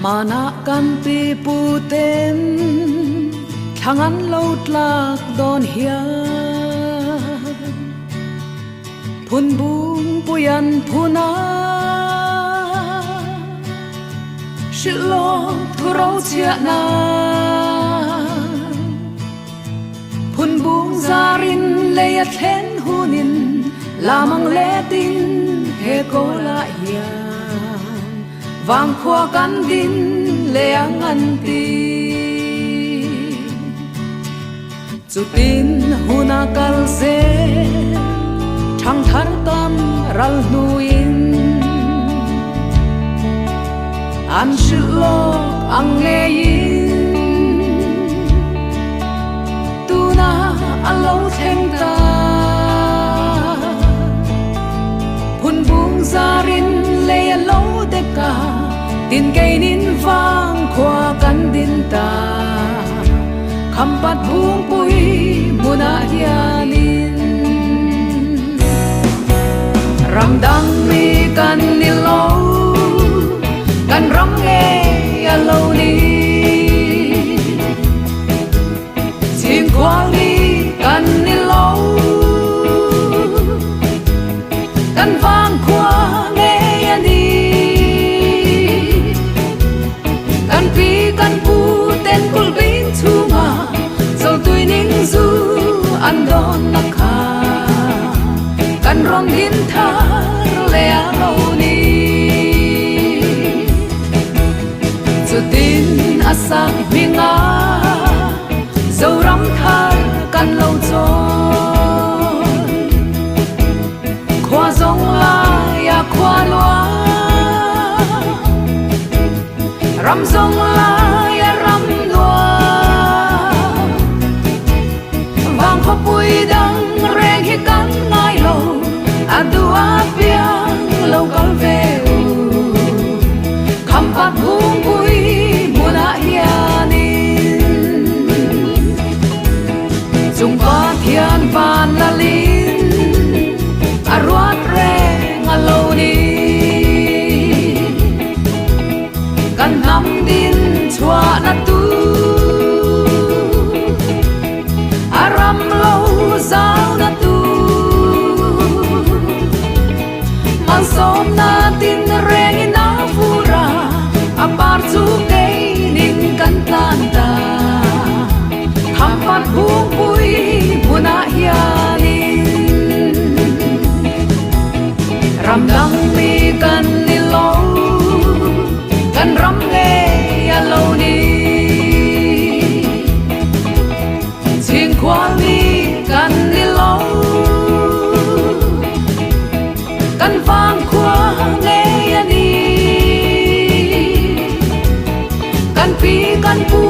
mana kan pi pu ten thangan lo tlak don hia phun bung puyan phuna shilo thuro chia na phun bung zarin le ya thlen hunin lamang le tin he ko la hia vang khua kan din le ang an ti chu tin huna kal se thang thar tam ral nuin an shilo ang nge yin tu na alo theng ta phun bung zarin le lo de ka tin cây nín vang khoa căn din ta khăm pat buông bụi muna hialin ram dang mi kan ni lo kan ram nghe alo ni xin qua ni kan ni lo kan vang khoa nghe ni kan pu ten kul bin chunga so tui ning zu an don na kha kan rom hin thar le alo ni chu tin asak minga zo ram thar kan lo chon khwa zong la ya khwa loa ram zong la ya ram loa vang kho pui dang reng hi kan ngai lo adua piang lo kal ve u kham pat bung pui mula hianin chung pa thian van la lin arwat reng alo ni kan nam din chua na tu aram lo zau na tu man som na tin reng na fura apar chu ke ning kan tan ta kham pat bung pui muna hialin ram dang mi kan ni lo kan ram nghe alo ni xin khoa ni kan ni lo kan vang khoa nghe ni kan pi kan pu